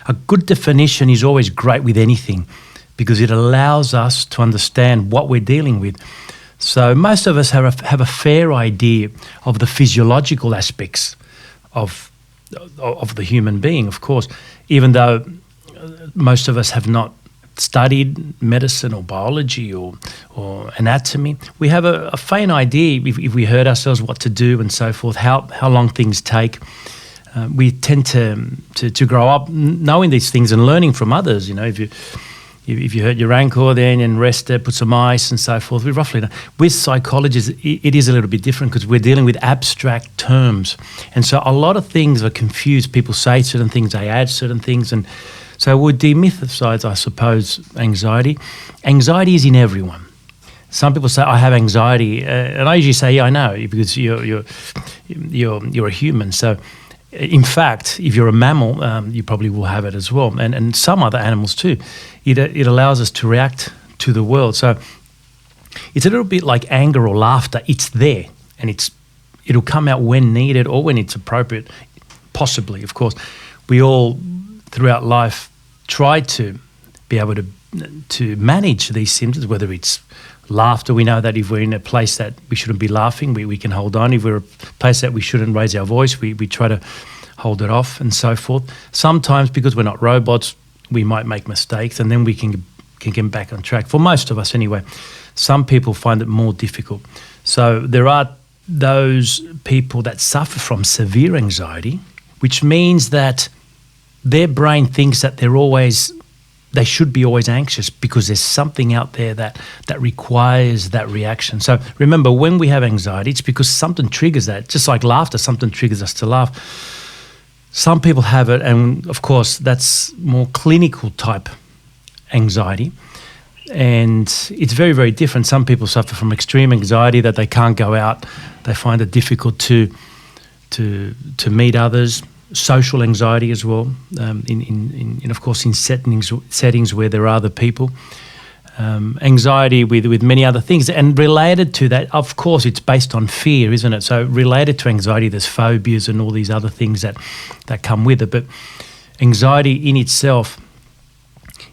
A good definition is always great with anything because it allows us to understand what we're dealing with. So most of us have a fair idea of the physiological aspects of the human being, of course, even though most of us have not studied medicine or biology or anatomy. We have a faint idea if we hurt ourselves what to do and so forth, how long things take. We tend to grow up knowing these things and learning from others. You know, if you hurt your ankle, then and rest it, put some ice and so forth. We roughly know. With psychologists, it is a little bit different because we're dealing with abstract terms. And so a lot of things are confused. People say certain things, they add certain things. And so we demythicize, I suppose, anxiety. Anxiety is in everyone. Some people say, I have anxiety. And I usually say, yeah, I know, because you're a human. So in fact, if you're a mammal, you probably will have it as well, and some other animals too. It allows us to react to the world. So it's a little bit like anger or laughter. It's there, and it'll come out when needed or when it's appropriate, possibly, of course. We all, throughout life, try to be able to manage these symptoms, whether it's laughter. We know that if we're in a place that we shouldn't be laughing, we can hold on. If we're in a place that we shouldn't raise our voice, we try to hold it off and so forth. Sometimes, because we're not robots, we might make mistakes and then we can get back on track. For most of us anyway. Some people find it more difficult. So there are those people that suffer from severe anxiety, which means that their brain thinks that they should be always anxious because there's something out there that requires that reaction. So remember, when we have anxiety, it's because something triggers that. Just like laughter, something triggers us to laugh. Some people have it, and of course, that's more clinical type anxiety. And it's very, very different. Some people suffer from extreme anxiety that they can't go out. They find it difficult to meet others. Social anxiety as well, in of course in settings where there are other people. Anxiety with many other things, and related to that, of course, it's based on fear, isn't it? So related to anxiety, there's phobias and all these other things that come with it. But anxiety in itself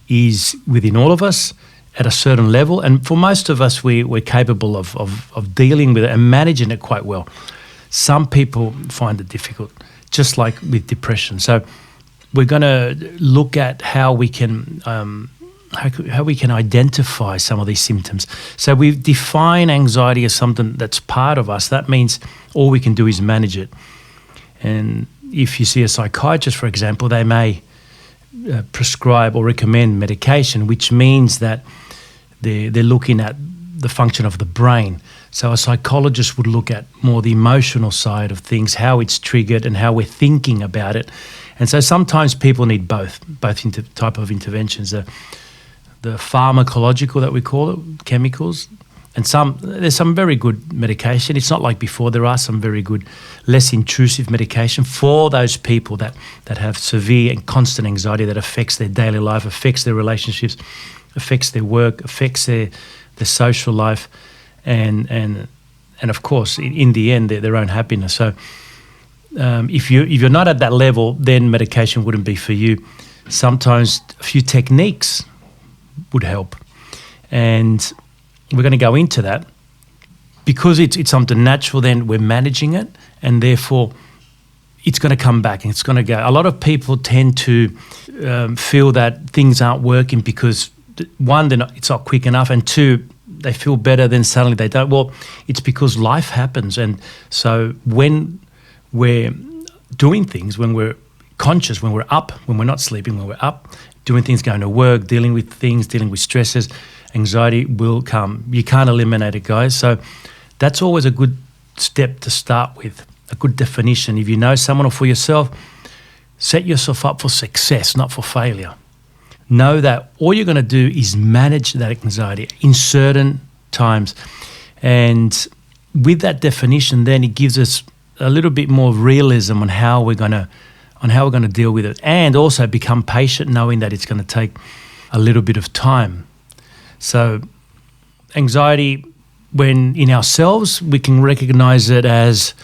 is within all of us at a certain level, and for most of us, we're capable of dealing with it and managing it quite well. Some people find it difficult, just like with depression. So we're going to look at how we can identify some of these symptoms. So we define anxiety as something that's part of us. That means all we can do is manage it. And if you see a psychiatrist, for example, they may prescribe or recommend medication, which means that they're looking at the function of the brain. So a psychologist would look at more the emotional side of things, how it's triggered and how we're thinking about it. And so sometimes people need both type of interventions. The pharmacological that we call it, chemicals, and there's some very good medication. It's not like before. There are some very good, less intrusive medication for those people that have severe and constant anxiety that affects their daily life, affects their relationships, affects their work, affects their social life, and of course, in the end, their own happiness. So if you're not at that level, then medication wouldn't be for you. Sometimes a few techniques would help, and we're going to go into that because it's something natural. Then we're managing it, and therefore it's going to come back and it's going to go. A lot of people tend to feel that things aren't working because one, it's not quick enough, and two, they feel better, then suddenly they don't. Well, it's because life happens, and so when we're doing things, when we're conscious, when we're up, when we're not sleeping, when we're up, doing things, going to work, dealing with things, dealing with stresses, anxiety will come. You can't eliminate it, guys. So that's always a good step to start with, a good definition. If you know someone or for yourself, set yourself up for success, not for failure. Know that all you're going to do is manage that anxiety in certain times. And with that definition, then it gives us a little bit more realism on how we're going to deal with it, and also become patient, knowing that it's going to take a little bit of time. So anxiety, when in ourselves, we can recognize it as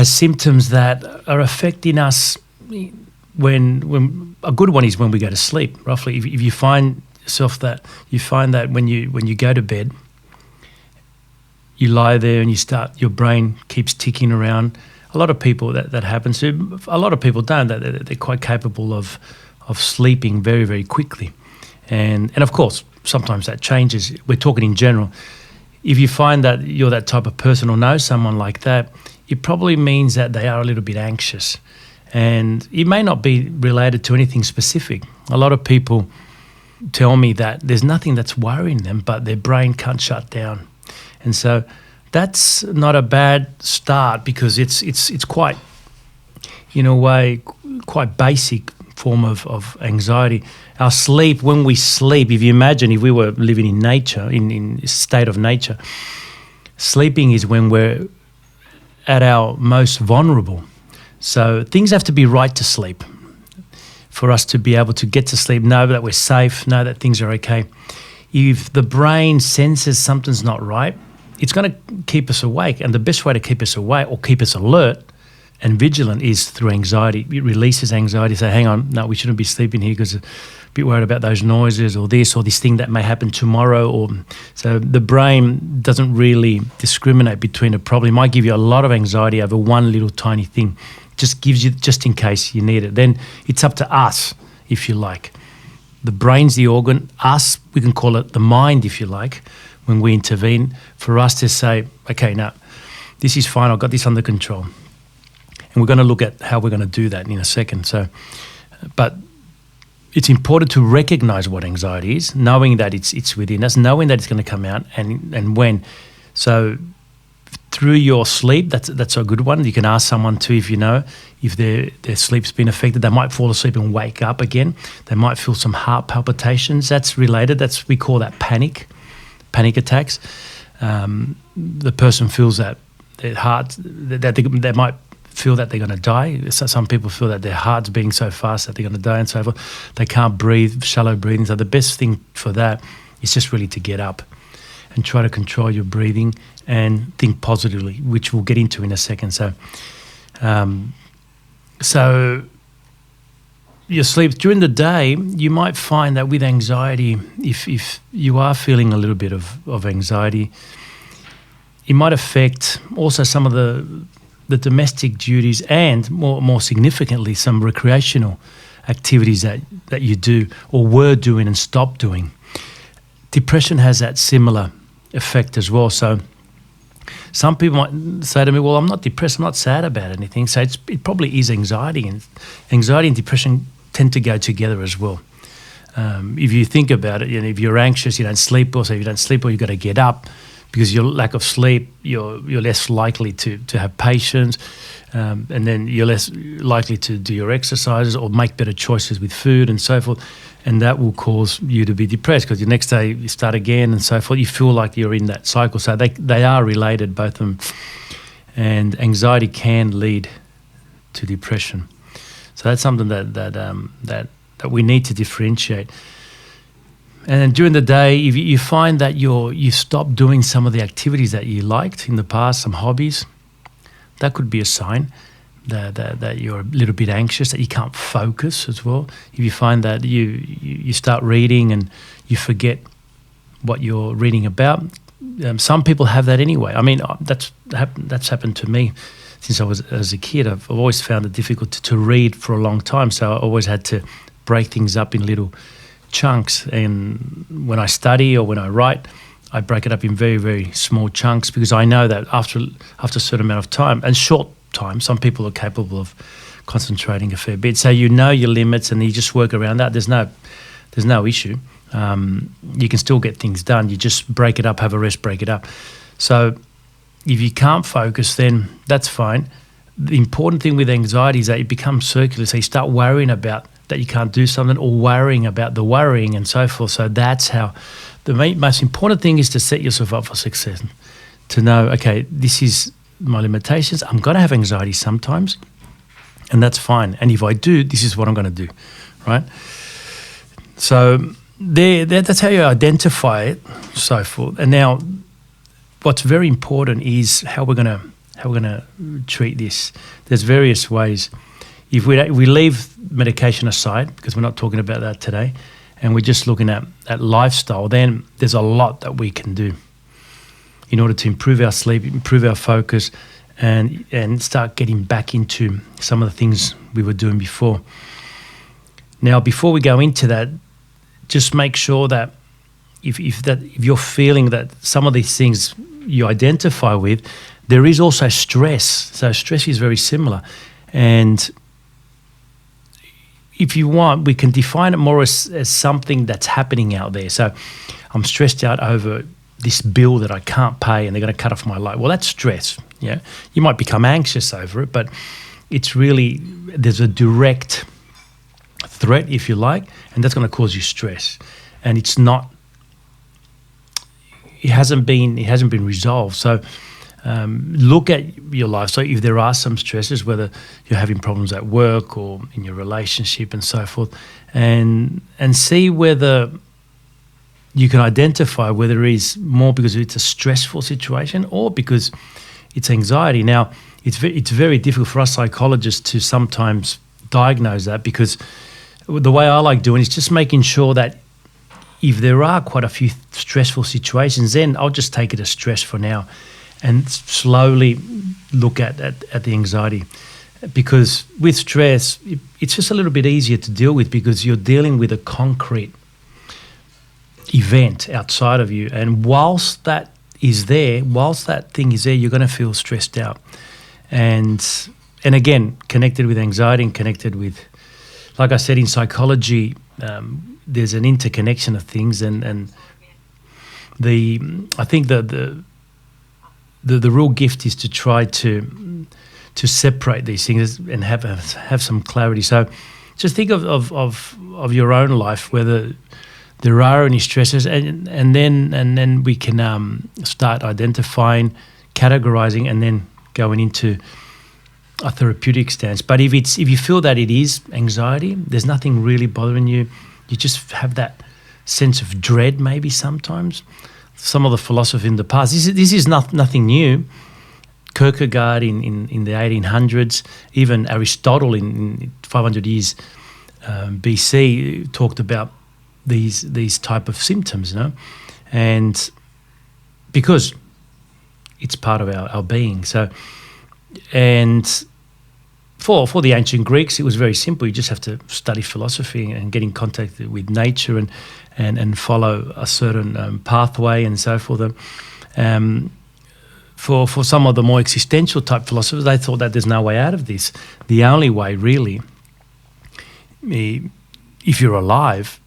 symptoms that are affecting us when a good one is when we go to sleep. Roughly, if you find yourself that when you go to bed, you lie there and your brain keeps ticking around. A lot of people that happens to. A lot of people don't. They're quite capable of sleeping very, very quickly, and of course sometimes that changes. We're talking in general. If you find that you're that type of person or know someone like that, it probably means that they are a little bit anxious, and it may not be related to anything specific. A lot of people tell me that there's nothing that's worrying them, but their brain can't shut down, and so that's not a bad start, because it's quite, in a way, quite basic form of anxiety. Our sleep, when we sleep, if you imagine if we were living in nature, in a state of nature, sleeping is when we're at our most vulnerable. So things have to be right to sleep for us to be able to get to sleep, know that we're safe, know that things are okay. If the brain senses something's not right, it's going to keep us awake. And the best way to keep us awake or keep us alert and vigilant is through anxiety. It releases anxiety. Say, hang on, no, we shouldn't be sleeping here because we're a bit worried about those noises or this thing that may happen tomorrow. So the brain doesn't really discriminate between a problem. It might give you a lot of anxiety over one little tiny thing. Just gives you just in case you need it. Then it's up to us, if you like. The brain's the organ. Us, we can call it the mind, if you like, when we intervene, for us to say, okay, now this is fine, I've got this under control. And we're going to look at how we're going to do that in a second. So, but it's important to recognize what anxiety is, knowing that it's within us, knowing that it's going to come out and when. So through your sleep, that's a good one. You can ask someone too, if you know, if their sleep's been affected. They might fall asleep and wake up again. They might feel some heart palpitations. That's related. We call that panic attacks. The person feels that their heart, that they might feel that they're going to die. Some people feel that their heart's beating so fast that they're going to die and so forth. They can't breathe, shallow breathing. So the best thing for that is just really to get up and try to control your breathing and think positively, which we'll get into in a second. So your sleep during the day, you might find that with anxiety, if you are feeling a little bit of anxiety, it might affect also some of the domestic duties and more significantly some recreational activities that you do or were doing and stopped doing. Depression has that similar effect as well. So some people might say to me, well, I'm not depressed, I'm not sad about anything. So it probably is anxiety, and anxiety and depression tend to go together as well. If you think about it, if you're anxious, you don't sleep, or so if you don't sleep, or you've got to get up because your lack of sleep, you're less likely to have patience, and then you're less likely to do your exercises or make better choices with food and so forth, and that will cause you to be depressed because the next day you start again and so forth. You feel like you're in that cycle. So they are related, both of them, and anxiety can lead to depression. So that's something that we need to differentiate. And then during the day, if you find that you stop doing some of the activities that you liked in the past, some hobbies, that could be a sign that you're a little bit anxious, that you can't focus as well. If you find that you start reading and you forget what you're reading about, some people have that anyway. I mean, that's happened to me since I was as a kid. I've always found it difficult to read for a long time, so I always had to break things up in little chunks. And when I study or when I write, I break it up in very, very small chunks, because I know that after a certain amount of time, and short time, some people are capable of concentrating a fair bit. So you know your limits and you just work around that. There's no issue. You can still get things done. You just break it up, have a rest, break it up. So if you can't focus, then that's fine. The important thing with anxiety is that it becomes circular. So you start worrying about that you can't do something, or worrying about the worrying and so forth. So that's how the most important thing is to set yourself up for success, to know, okay, this is my limitations. I'm going to have anxiety sometimes, and that's fine. And if I do, this is what I'm going to do, right? So that's how you identify it, so forth. And now what's very important is how we're going to treat this. There's various ways. if we leave medication aside, because we're not talking about that today, and we're just looking at lifestyle, then there's a lot that we can do in order to improve our sleep, improve our focus, and start getting back into some of the things we were doing before. Now, before we go into that, just make sure that if you're feeling that some of these things you identify with, there is also stress. So stress is very similar. And if you want, we can define it more as something that's happening out there. So I'm stressed out over this bill that I can't pay and they're going to cut off my light. Well, that's stress. Yeah, you might become anxious over it, but it's really, there's a direct threat, if you like, and that's going to cause you stress. And it hasn't been resolved. So look at your life. So if there are some stresses, whether you're having problems at work or in your relationship and so forth, and see whether you can identify whether it is more because it's a stressful situation or because it's anxiety. Now, it's very difficult for us psychologists to sometimes diagnose that, because the way I like doing it is just making sure that if there are quite a few stressful situations, then I'll just take it as stress for now and slowly look at the anxiety. Because with stress, it's just a little bit easier to deal with because you're dealing with a concrete event outside of you. And whilst that thing is there, you're going to feel stressed out. And again, connected with anxiety and connected with, like I said, in psychology, there's an interconnection of things, and I think the real gift is to try to separate these things and have some clarity. So just think of your own life, whether there are any stresses, and then we can start identifying, categorizing, and then going into a therapeutic stance. But if you feel that it is anxiety, there's nothing really bothering you, you just have that sense of dread maybe sometimes. Some of the philosophy in the past, this is nothing new. Kierkegaard in the 1800s, even Aristotle in 500 years BC talked about these type of symptoms, you know, and because it's part of our being. So, and for the ancient Greeks, it was very simple. You just have to study philosophy and get in contact with nature and follow a certain pathway and so forth. For some of the more existential type philosophers, they thought that there's no way out of this. The only way, really, if you're alive,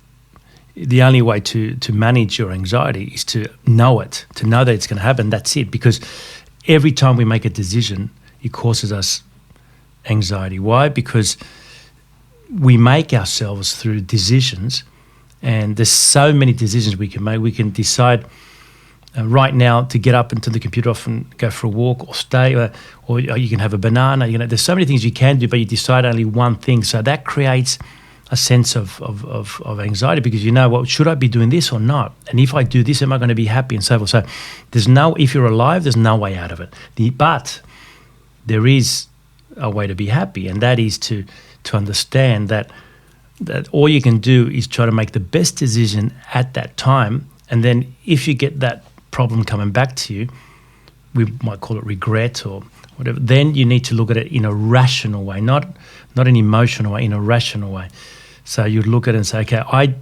the only way to manage your anxiety is to know it, to know that it's going to happen. That's it. Because every time we make a decision, it causes us anxiety. Why? Because we make ourselves through decisions, and there's so many decisions we can make. We can decide right now to get up into the computer off and go for a walk, or stay, or you can have a banana. You know, there's so many things you can do, but you decide only one thing. So that creates a sense of anxiety, because you know, well, should I be doing this or not? And if I do this, am I going to be happy and so forth? So if you're alive, there's no way out of it. But there is a way to be happy, and that is to understand that all you can do is try to make the best decision at that time. And then if you get that problem coming back to you, we might call it regret or whatever, then you need to look at it in a rational way, not an emotional way, in a rational way. So you'd look at it and say, okay, I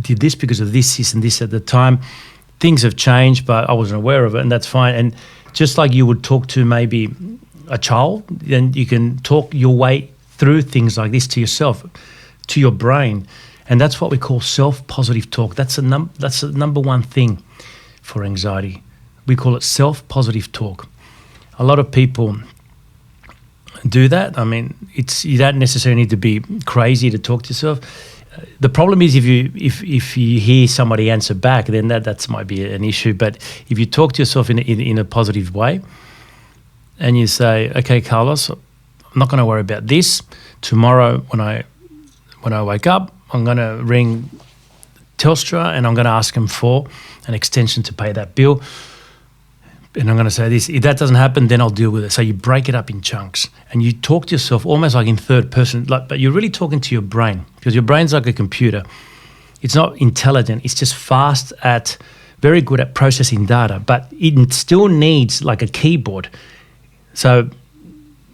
did this because of this, and this at the time. Things have changed, but I wasn't aware of it, and that's fine. And just like you would talk to maybe a child, then you can talk your way through things like this to yourself, to your brain. And that's what we call self-positive talk. That's the number one thing for anxiety. We call it self-positive talk. A lot of people do that. I mean, you don't necessarily need to be crazy to talk to yourself. The problem is if you hear somebody answer back, then that might be an issue. But if you talk to yourself in a positive way, and you say, okay, Carlos, I'm not going to worry about this. Tomorrow when I wake up, I'm going to ring Telstra and I'm going to ask them for an extension to pay that bill. and I'm going to say this, if that doesn't happen, then I'll deal with it. So you break it up in chunks and you talk to yourself almost like in third person, but you're really talking to your brain, because your brain's like a computer. It's not intelligent. It's just very good at processing data, but it still needs like a keyboard. So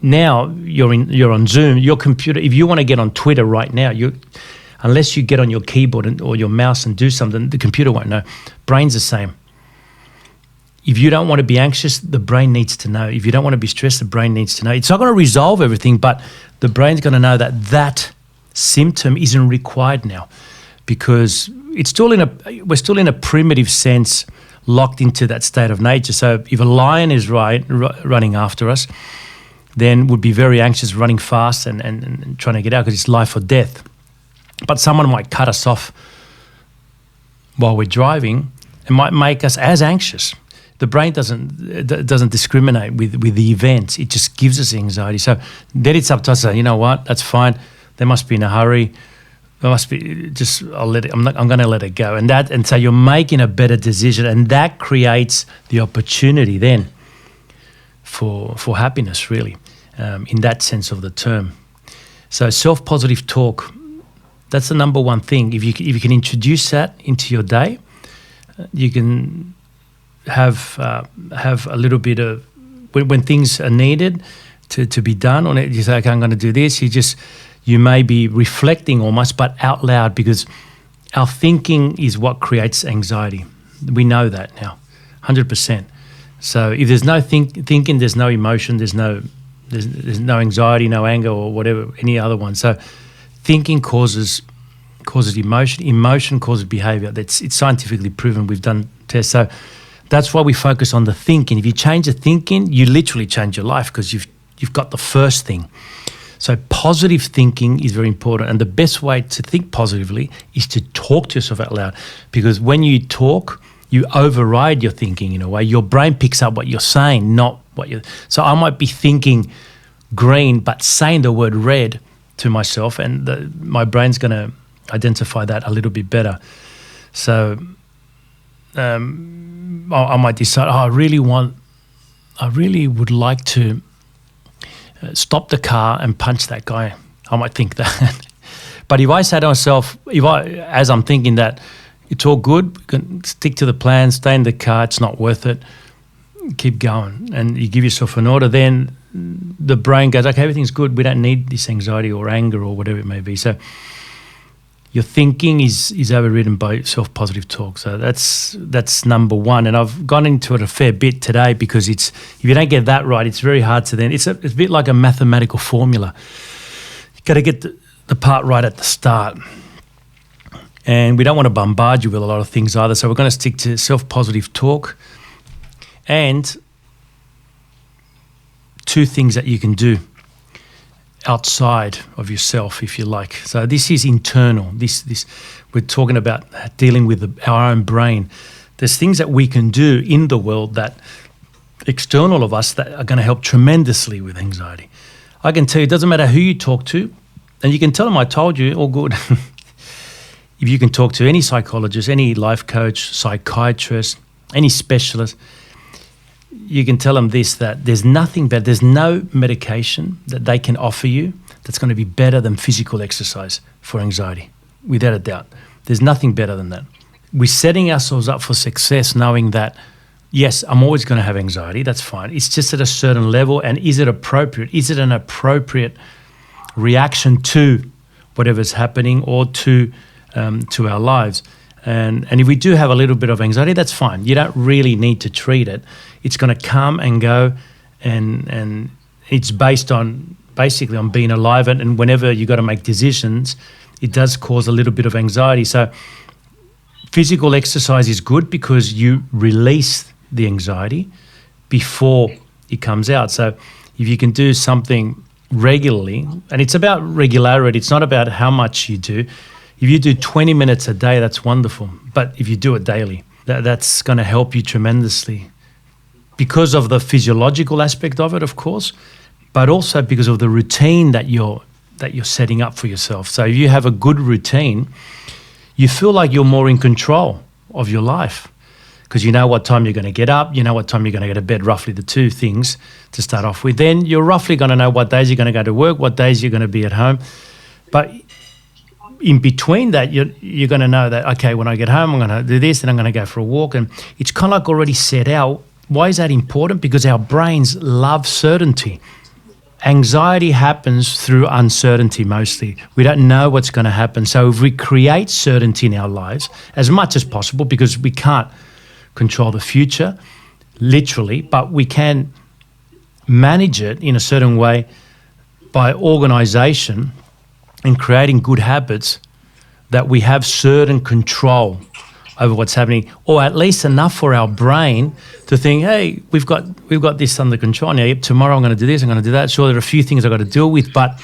now you're on Zoom, your computer, if you want to get on Twitter right now, unless you get on your keyboard or your mouse and do something, the computer won't know. Brain's the same. If you don't want to be anxious, the brain needs to know. If you don't want to be stressed, the brain needs to know. It's not going to resolve everything, but the brain's going to know that symptom isn't required now, because we're still in a primitive sense locked into that state of nature. So if a lion is running after us, then we'd be very anxious, running fast and trying to get out, because it's life or death. But someone might cut us off while we're driving. It might make us as anxious. The brain doesn't discriminate with the events. It just gives us anxiety. So then it's up to us to say, you know what, that's fine. They must be in a hurry. They must be I'm going to let it go. And so you're making a better decision, and that creates the opportunity then for happiness, really, in that sense of the term. So self-positive talk, that's the number one thing. If you can introduce that into your day, you can have a little bit of, when things are needed to be done on it, you say, okay, I'm going to do this. You may be reflecting almost, but out loud, because our thinking is what creates anxiety. We know that now, 100%. So if there's no thinking, there's no emotion, there's no anxiety, no anger, or whatever, any other one. So thinking causes emotion. Emotion causes behavior. It's scientifically proven. We've done tests. So that's why we focus on the thinking. If you change the thinking, you literally change your life, because you've got the first thing. So positive thinking is very important, and the best way to think positively is to talk to yourself out loud, because when you talk, you override your thinking in a way. Your brain picks up what you're saying, not what you're... So I might be thinking green, but saying the word red to myself, and my brain's going to identify that a little bit better. So I might decide, I really would like to stop the car and punch that guy. I might think that. But if I say to myself, as I'm thinking that, it's all good, you can stick to the plan, stay in the car, it's not worth it, keep going, and you give yourself an order, then the brain goes, okay, everything's good, we don't need this anxiety or anger or whatever it may be. So your thinking is overridden by self-positive talk. So that's number one. And I've gone into it a fair bit today, because if you don't get that right, it's very hard to then... It's a bit like a mathematical formula. You've got to get the part right at the start. And we don't want to bombard you with a lot of things either. So we're going to stick to self-positive talk and two things that you can do outside of yourself, if you like. So this is internal. This we're talking about dealing with our own brain. There's things that we can do in the world that external of us that are going to help tremendously with anxiety. I can tell you, it doesn't matter who you talk to, and you can tell them I told you, all good. If you can talk to any psychologist, any life coach, psychiatrist, any specialist, you can tell them this, that there's nothing better, there's no medication that they can offer you that's going to be better than physical exercise for anxiety, without a doubt. There's nothing better than that. We're setting ourselves up for success knowing that, yes, I'm always going to have anxiety, that's fine. It's just at a certain level, and is it appropriate? Is it an appropriate reaction to whatever's happening or to our lives? And if we do have a little bit of anxiety, that's fine. You don't really need to treat it. It's going to come and go, and it's based on basically on being alive. And whenever you got to make decisions, it does cause a little bit of anxiety. So physical exercise is good because you release the anxiety before it comes out. So if you can do something regularly, and it's about regularity, it's not about how much you do. If you do 20 minutes a day, that's wonderful. But if you do it daily, that's going to help you tremendously because of the physiological aspect of it, of course, but also because of the routine that you're setting up for yourself. So if you have a good routine, you feel like you're more in control of your life because you know what time you're going to get up, you know what time you're going to go to bed, roughly the two things to start off with. Then you're roughly going to know what days you're going to go to work, what days you're going to be at home. But in between that, you're going to know that, okay, when I get home, I'm going to do this, and I'm going to go for a walk. And it's kind of like already set out. Why is that important? Because our brains love certainty. Anxiety happens through uncertainty mostly. We don't know what's going to happen. So if we create certainty in our lives as much as possible, because we can't control the future, literally, but we can manage it in a certain way by organisation and creating good habits, that we have certain control over what's happening, or at least enough for our brain to think, hey, we've got this under control. Now, tomorrow I'm going to do this, I'm going to do that. Sure, there are a few things I've got to deal with, but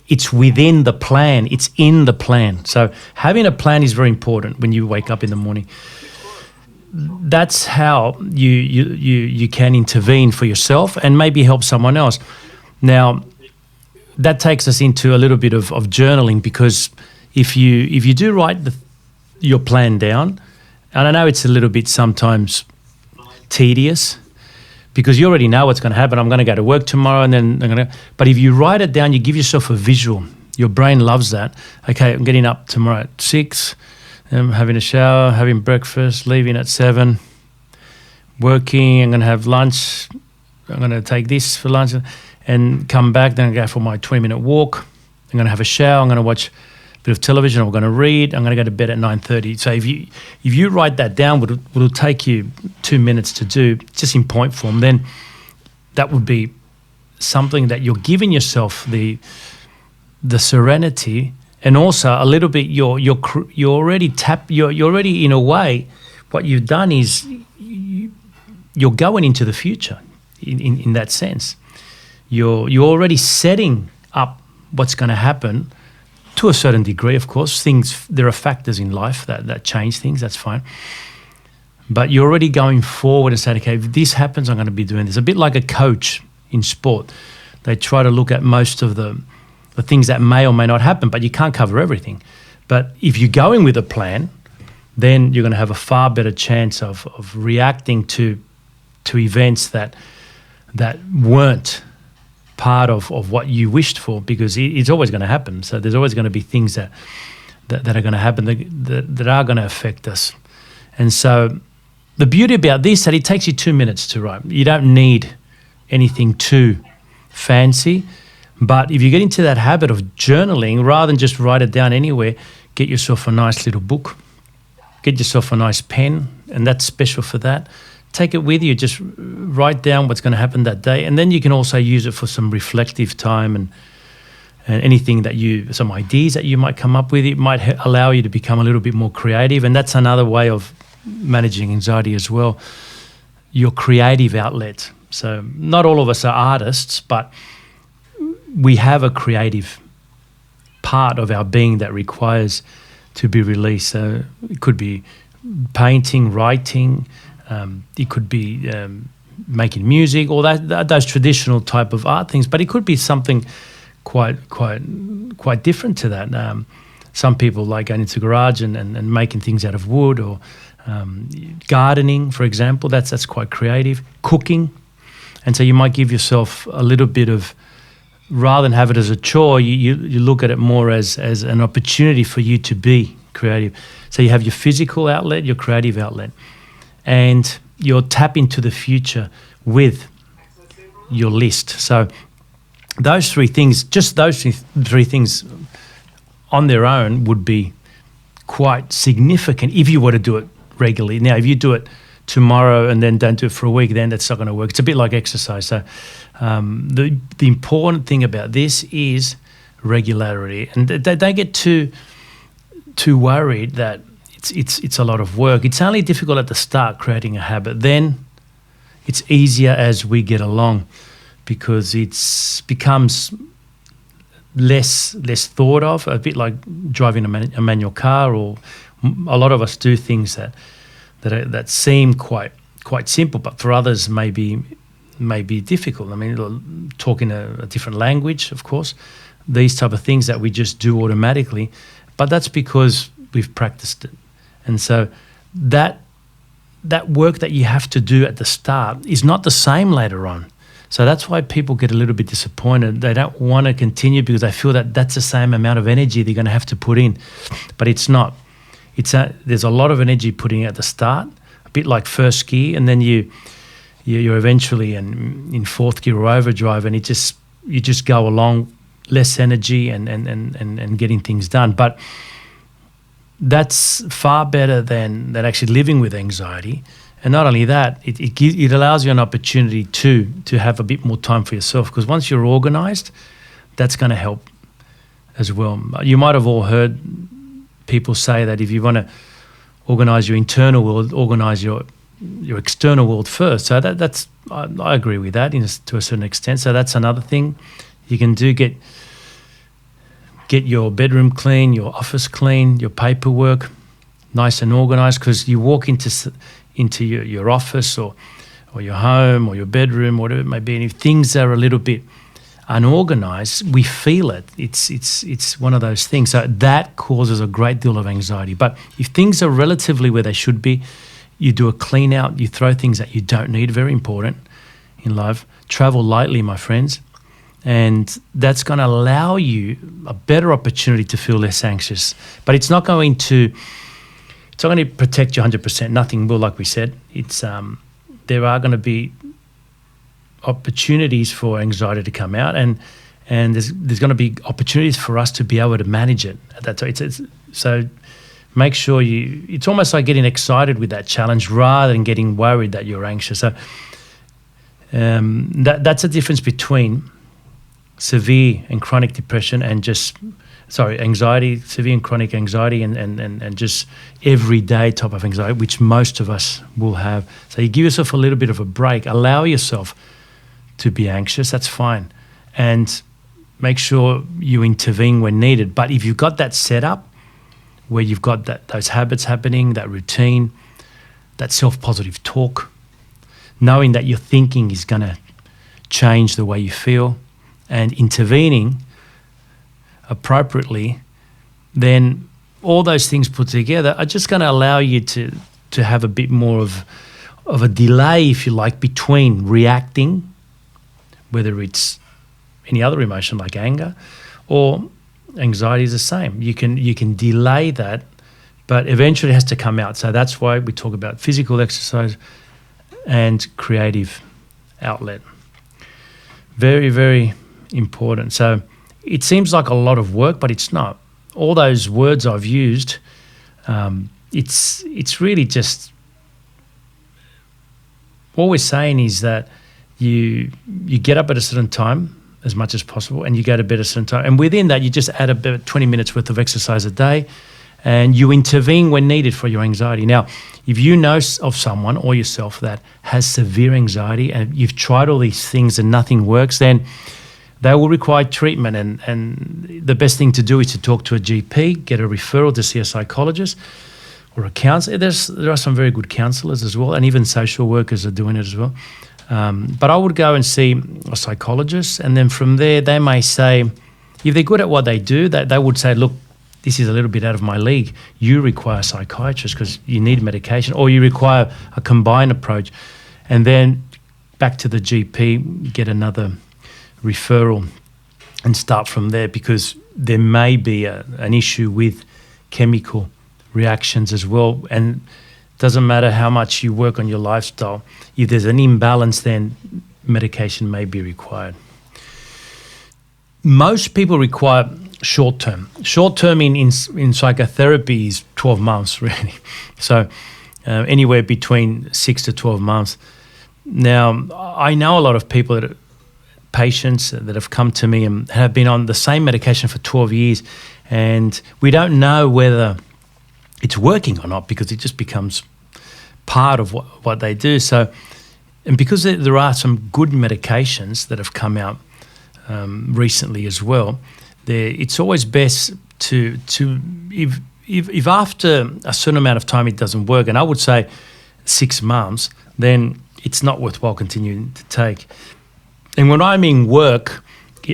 it's within the plan. It's in the plan. So having a plan is very important when you wake up in the morning. That's how you can intervene for yourself and maybe help someone else. Now, that takes us into a little bit of journaling, because if you do write your plan down, and I know it's a little bit sometimes tedious because you already know what's going to happen. I'm going to go to work tomorrow, and then but if you write it down, you give yourself a visual. Your brain loves that. Okay, I'm getting up tomorrow at 6, I'm having a shower, having breakfast, leaving at 7, working, I'm going to have lunch, I'm going to take this for lunch and come back, then I go for my 20-minute walk, I'm going to have a shower, I'm going to watch bit of television, I'm going to read, I'm going to go to bed at 9:30. So if you write that down, it'll take you 2 minutes to do, just in point form, then that would be something that you're giving yourself the serenity, and also a little bit you're already in a way, what you've done is you're going into the future in that sense. You're already setting up what's going to happen. To a certain degree, of course, there are factors in life that change things, that's fine. But you're already going forward and saying, okay, if this happens, I'm going to be doing this. A bit like a coach in sport. They try to look at most of the things that may or may not happen, but you can't cover everything. But if you're going with a plan, then you're going to have a far better chance of reacting to events that weren't part of what you wished for, because it's always going to happen. So there's always going to be things that are going to happen that are going to affect us. And so the beauty about this is that it takes you 2 minutes to write. You don't need anything too fancy. But if you get into that habit of journaling, rather than just write it down anywhere, get yourself a nice little book, get yourself a nice pen, and that's special for that. Take it with you, just write down what's going to happen that day, and then you can also use it for some reflective time and anything some ideas that you might come up with. It might allow you to become a little bit more creative, and that's another way of managing anxiety as well, your creative outlet. So not all of us are artists, but we have a creative part of our being that requires to be released. So it could be painting, writing, it could be making music, or those traditional type of art things, but it could be something quite different to that. Some people like going into the garage and making things out of wood, or gardening, for example. That's quite creative. Cooking, and so you might give yourself a little bit of, rather than have it as a chore, you look at it more as an opportunity for you to be creative. So you have your physical outlet, your creative outlet, and you'll tap into the future with your list. So those three things, just those three things on their own would be quite significant if you were to do it regularly. Now, if you do it tomorrow and then don't do it for a week, then that's not going to work. It's a bit like exercise. So the important thing about this is regularity, and don't get too worried that it's a lot of work. It's only difficult at the start, creating a habit. Then it's easier as we get along, because it becomes less thought of, a bit like driving a manual car, or a lot of us do things that seem quite simple, but for others may be difficult. I mean, talking a different language, of course, these type of things that we just do automatically, but that's because we've practiced it. And so that that work that you have to do at the start is not the same later on. So that's why people get a little bit disappointed. They don't want to continue because they feel that that's the same amount of energy they're going to have to put in. But it's not. There's a lot of energy putting at the start, a bit like first gear, and then you're eventually in fourth gear or overdrive, and you just go along, less energy and getting things done. But that's far better than actually living with anxiety. And not only that, it allows you an opportunity to have a bit more time for yourself, because once you're organised, that's going to help as well. You might have all heard people say that if you want to organise your internal world, organise your external world first. So I agree with that to a certain extent. So that's another thing you can do. Get your bedroom clean, your office clean, your paperwork nice and organised, because you walk into your office or your home or your bedroom, whatever it may be, and if things are a little bit unorganised, we feel it. It's one of those things. So that causes a great deal of anxiety. But if things are relatively where they should be, you do a clean out, you throw things that you don't need, very important in life. Travel lightly, my friends, and that's going to allow you a better opportunity to feel less anxious. But it's not going to protect you 100%. Nothing will, like we said. There are going to be opportunities for anxiety to come out, and there's going to be opportunities for us to be able to manage it at that time. So make sure it's almost like getting excited with that challenge rather than getting worried that you're anxious. So that's a difference between severe and chronic depression and anxiety, severe and chronic anxiety, and just everyday type of anxiety, which most of us will have. So you give yourself a little bit of a break, allow yourself to be anxious, that's fine. And make sure you intervene when needed. But if you've got that setup where you've got those habits happening, that routine, that self-positive talk, knowing that your thinking is going to change the way you feel, and intervening appropriately, then all those things put together are just going to allow you to have a bit more of a delay, if you like, between reacting, whether it's any other emotion like anger or anxiety is the same. You can delay that, but eventually it has to come out. So that's why we talk about physical exercise and creative outlet. Very, very important. So it seems like a lot of work, but it's not. All those words I've used, it's really just, what we're saying is that you get up at a certain time as much as possible, and you go to bed at a certain time. And within that, you just add about 20 minutes worth of exercise a day, and you intervene when needed for your anxiety. Now, if you know of someone or yourself that has severe anxiety and you've tried all these things and nothing works, then they will require treatment. And the best thing to do is to talk to a GP, get a referral to see a psychologist or a counsellor. There are some very good counsellors as well, and even social workers are doing it as well. But I would go and see a psychologist, and then from there they may say, if they're good at what they do, they would say, look, this is a little bit out of my league. You require a psychiatrist because you need medication, or you require a combined approach. And then back to the GP, get another referral and start from there, because there may be an issue with chemical reactions as well. And doesn't matter how much you work on your lifestyle, if there's an imbalance, then medication may be required. Most people require short-term. Short-term in psychotherapy is 12 months, really. So anywhere between 6 to 12 months. Now, I know a lot of people, patients that have come to me and have been on the same medication for 12 years, and we don't know whether it's working or not, because it just becomes part of what they do. So, and because there are some good medications that have come out recently as well, it's always best to if after a certain amount of time it doesn't work, and I would say 6 months, then it's not worthwhile continuing to take. And when I mean work,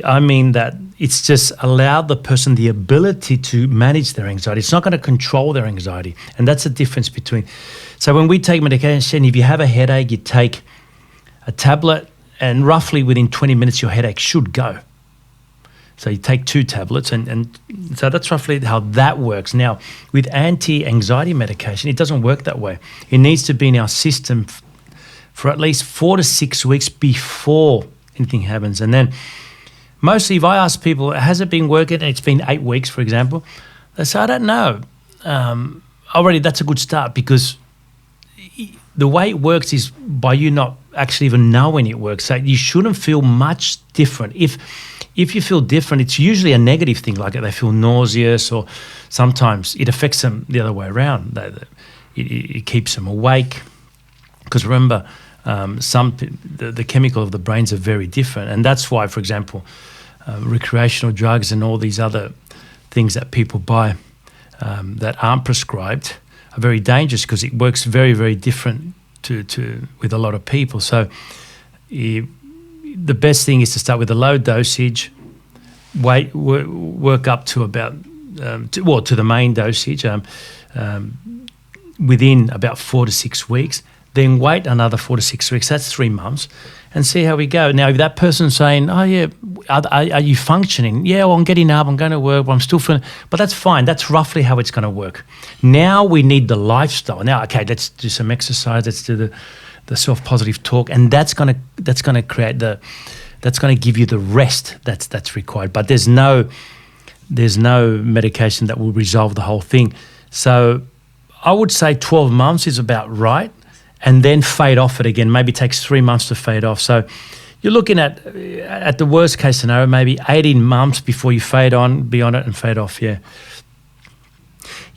I mean that it's just allowed the person the ability to manage their anxiety. It's not going to control their anxiety. And that's the difference between. So when we take medication, if you have a headache, you take a tablet and roughly within 20 minutes your headache should go. So you take 2 tablets and so that's roughly how that works. Now, with anti-anxiety medication, it doesn't work that way. It needs to be in our system for at least 4 to 6 weeks before anything happens. And then mostly if I ask people, has it been working? It's been 8 weeks, for example. They say, I don't know. Already that's a good start because the way it works is by you not actually even knowing it works. So you shouldn't feel much different. If you feel different, it's usually a negative thing, like they feel nauseous, or sometimes it affects them the other way around. It keeps them awake. Because remember, the chemical of the brains are very different. And that's why, for example, recreational drugs and all these other things that people buy that aren't prescribed are very dangerous because it works very, very different to with a lot of people. So the best thing is to start with a low dosage, work up to about, to the main dosage within about 4 to 6 weeks, then wait another 4 to 6 weeks, that's 3 months, and see how we go. Now, if that person's saying, oh yeah, are you functioning? Yeah, well, I'm getting up, I'm going to work, but I'm still feeling, but that's fine. That's roughly how it's going to work. Now we need the lifestyle. Now, okay, let's do some exercise, let's do the self-positive talk, and that's going to create that's going to give you the rest that's required. But there's no medication that will resolve the whole thing. So I would say 12 months is about right, and then fade off it again. Maybe it takes 3 months to fade off. So you're looking at the worst case scenario, maybe 18 months before you be on it and fade off. Yeah.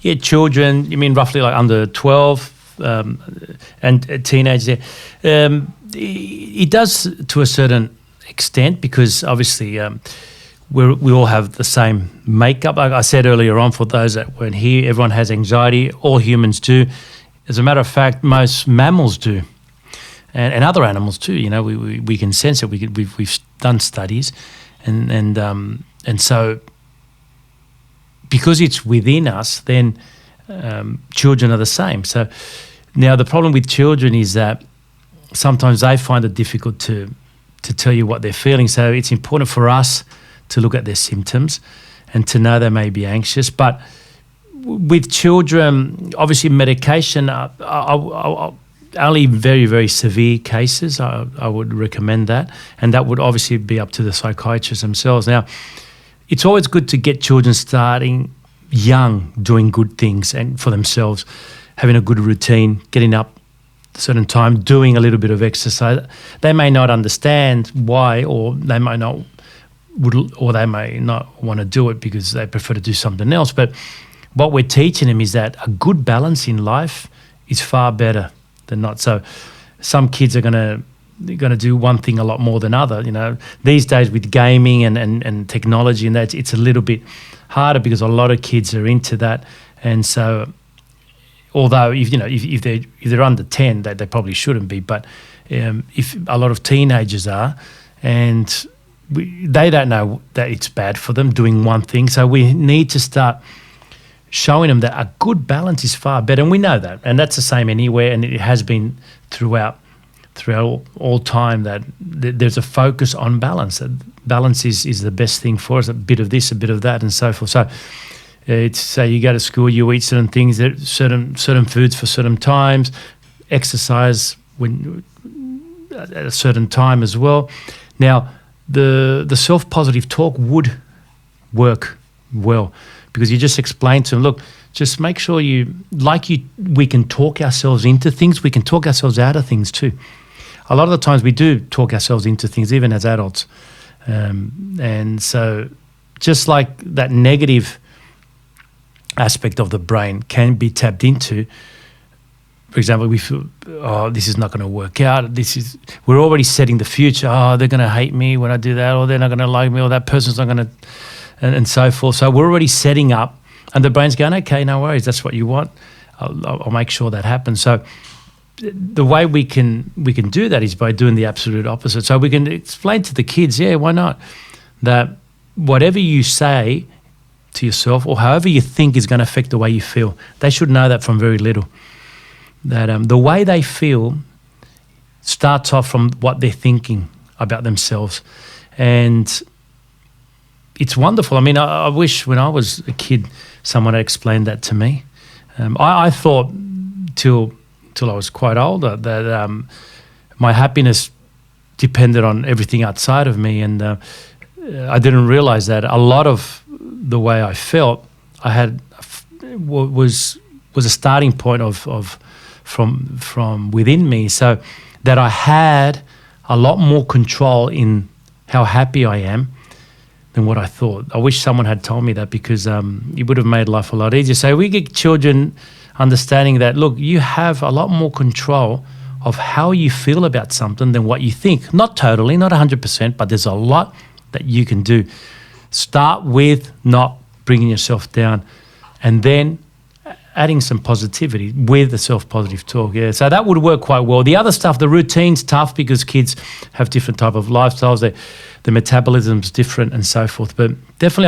Yeah, children, you mean roughly like under 12, and teenagers. It does to a certain extent because obviously we all have the same makeup. Like I said earlier on, for those that weren't here, everyone has anxiety. All humans do. As a matter of fact, most mammals do, and other animals too. You know, we can sense it. We've done studies, and so because it's within us, then children are the same. So now the problem with children is that sometimes they find it difficult to tell you what they're feeling. So it's important for us to look at their symptoms and to know they may be anxious. But with children, obviously medication, only very, very severe cases, I would recommend that. And that would obviously be up to the psychiatrists themselves. Now, it's always good to get children starting young, doing good things and for themselves, having a good routine, getting up a certain time, doing a little bit of exercise. They may not understand why, or they may not want to do it because they prefer to do something else. But what we're teaching them is that a good balance in life is far better than not. So some kids are going to do one thing a lot more than other. You know, these days with gaming and technology and that, it's a little bit harder because a lot of kids are into that. And so, although if they're under 10, they probably shouldn't be. But if a lot of teenagers are, and they don't know that it's bad for them doing one thing, so we need to start showing them that a good balance is far better, and we know that, and that's the same anywhere, and it has been throughout all time that there's a focus on balance. Balance is the best thing for us. A bit of this, a bit of that, and so forth. So it's say you go to school, you eat certain things, certain foods for certain times, exercise when at a certain time as well. Now, the self-positive talk would work well because you just explain to them, look, just make sure we can talk ourselves into things. We can talk ourselves out of things too. A lot of the times we do talk ourselves into things, even as adults. And so just like that negative aspect of the brain can be tapped into, for example, we feel, oh, this is not going to work out. We're already setting the future. Oh, they're going to hate me when I do that, or they're not going to like me, or that person's not going to, and so forth. So we're already setting up, and the brain's going, okay, no worries, that's what you want. I'll make sure that happens. So the way we can do that is by doing the absolute opposite. So we can explain to the kids, yeah, why not? that whatever you say to yourself or however you think is going to affect the way you feel. They should know that from very little. That the way they feel starts off from what they're thinking about themselves. And it's wonderful. I mean, I wish when I was a kid someone had explained that to me. I thought till I was quite older that my happiness depended on everything outside of me, and I didn't realize that a lot of the way I felt was a starting point from within me, so that I had a lot more control in how happy I am than what I thought. I wish someone had told me that, because it would have made life a lot easier. So we get children understanding that, look, you have a lot more control of how you feel about something than what you think. Not totally, not 100%, but there's a lot that you can do. Start with not bringing yourself down, and then adding some positivity with the self-positive talk. Yeah, so that would work quite well. The other stuff, the routine's tough because kids have different type of lifestyles. The metabolism's different and so forth. But definitely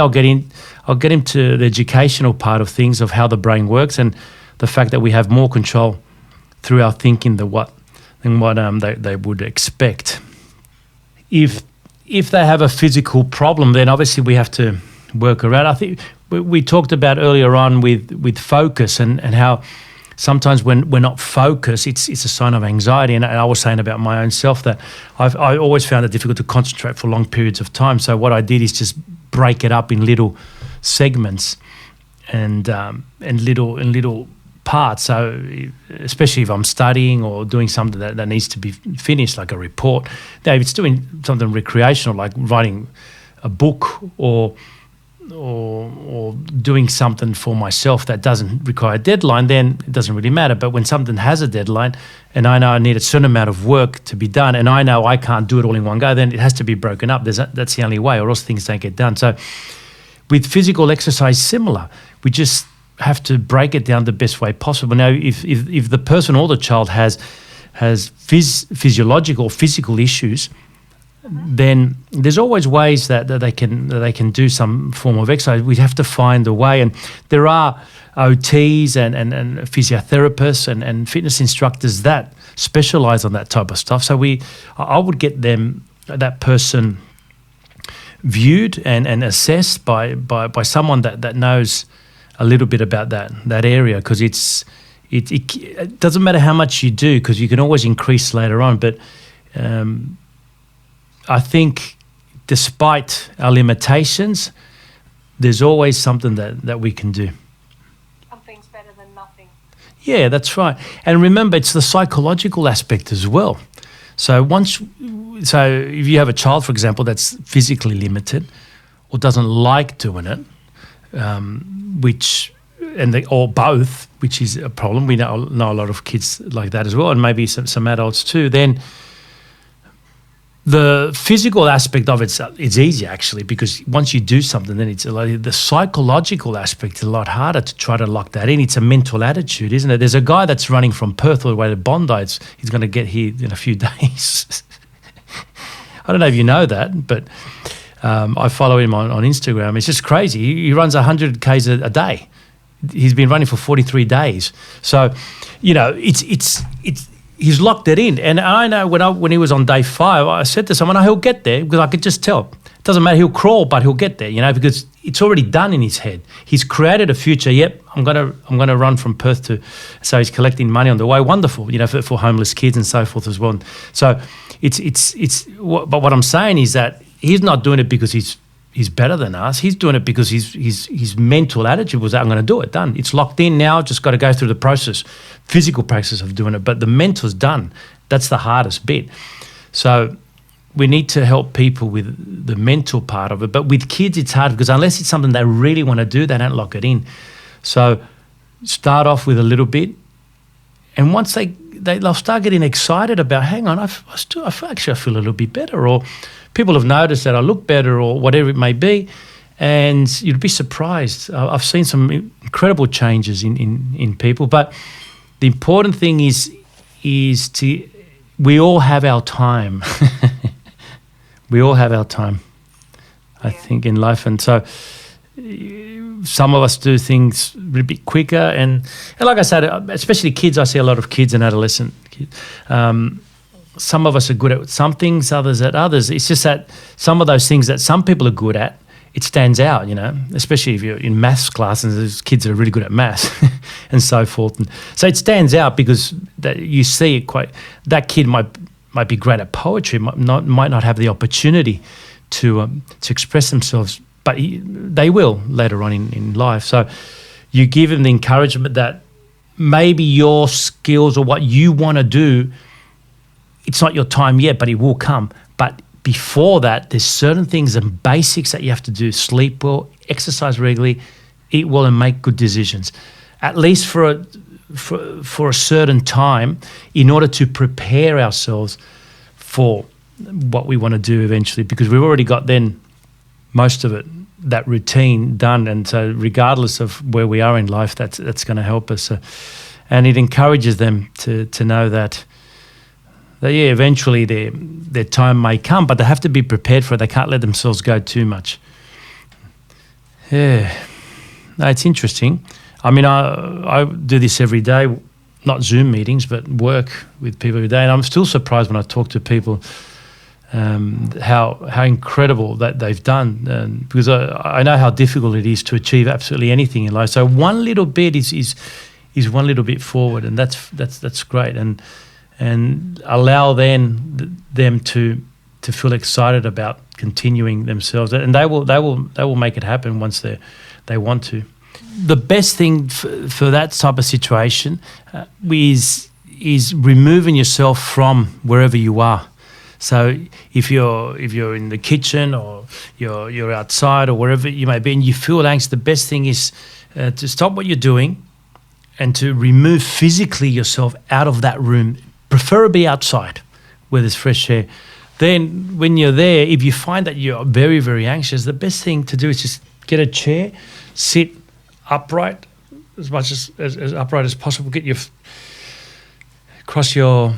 I'll get into the educational part of things, of how the brain works, and the fact that we have more control through our thinking than what they would expect. If they have a physical problem, then obviously we have to work around. I think we talked about earlier on with focus and how sometimes when we're not focused, it's a sign of anxiety. And I was saying about my own self that I always found it difficult to concentrate for long periods of time. So what I did is just break it up in little segments and little parts. So especially if I'm studying or doing something that needs to be finished, like a report. Now, if it's doing something recreational, like writing a book or doing something for myself that doesn't require a deadline, then it doesn't really matter. But when something has a deadline and I know I need a certain amount of work to be done and I know I can't do it all in one go, then it has to be broken up. That's the only way, or else things don't get done. So with physical exercise, similar. We just have to break it down the best way possible. Now, if the person or the child has physiological, physical issues, then there's always ways that they can do some form of exercise. We have to find a way, and there are OTs and physiotherapists and fitness instructors that specialize on that type of stuff. So I would get that person viewed and assessed by someone that knows a little bit about that area, because it doesn't matter how much you do, because you can always increase later on, but I think despite our limitations, there's always something that we can do. Something's better than nothing. Yeah, that's right. And remember, it's the psychological aspect as well. So if you have a child, for example, that's physically limited or doesn't like doing it, or both, which is a problem. We know a lot of kids like that as well, and maybe some adults too. Then the physical aspect of it's easy actually, because once you do something, then the psychological aspect is a lot harder to try to lock that in. It's a mental attitude, isn't it? There's a guy that's running from Perth all the way to Bondi. He's going to get here in a few days. I don't know if you know that, but I follow him on Instagram. It's just crazy. He runs 100 Ks a day. He's been running for 43 days. So, he's locked it in. And I know when he was on day 5, I said to someone, he'll get there, because I could just tell. It doesn't matter, he'll crawl, but he'll get there, because it's already done in his head. He's created a future. Yep, I'm gonna run from Perth to, so he's collecting money on the way. Wonderful, for homeless kids and so forth as well. So but what I'm saying is that he's not doing it because he's better than us. He's doing it because his mental attitude was, I'm going to do it, done. It's locked in now, just got to go through the process, physical process of doing it. But the mental's done. That's the hardest bit. So we need to help people with the mental part of it. But with kids, it's hard, because unless it's something they really want to do, they don't lock it in. So start off with a little bit. And once they'll start getting excited about, hang on, I feel a little bit better, or people have noticed that I look better, or whatever it may be, and you'd be surprised. I've seen some incredible changes in people. But the important thing is we all have our time. We all have our time. I think, in life. And so some of us do things a bit quicker. And like I said, especially kids, I see a lot of kids and adolescent kids. Some of us are good at some things, others at others. It's just that some of those things that some people are good at, it stands out, especially if you're in maths class and there's kids that are really good at maths and so forth. And so it stands out because that you see it that kid might be great at poetry, might not have the opportunity to express themselves, but they will later on in life. So you give them the encouragement that maybe your skills or what you want to do, it's not your time yet, but it will come. But before that, there's certain things and basics that you have to do: sleep well, exercise regularly, eat well, and make good decisions, at least for a certain time, in order to prepare ourselves for what we want to do eventually, because we've already got then most of it, that routine done. And so regardless of where we are in life, that's going to help us. And it encourages them to know that eventually their time may come, but they have to be prepared for it. They can't let themselves go too much. Yeah, no, it's interesting. I mean, I do this every day, not Zoom meetings, but work with people every day. And I'm still surprised when I talk to people how incredible that they've done, because I know how difficult it is to achieve absolutely anything in life. So one little bit is one little bit forward, and that's great. And allow them to feel excited about continuing themselves, and they will make it happen once they want to. The best thing for that type of situation is removing yourself from wherever you are. So if you're in the kitchen or you're outside or wherever you may be, and you feel anxious, the best thing is to stop what you're doing and to remove physically yourself out of that room, preferably outside where there's fresh air. Then when you're there, if you find that you're very, very anxious, the best thing to do is just get a chair, sit upright as much as upright as possible. Get cross your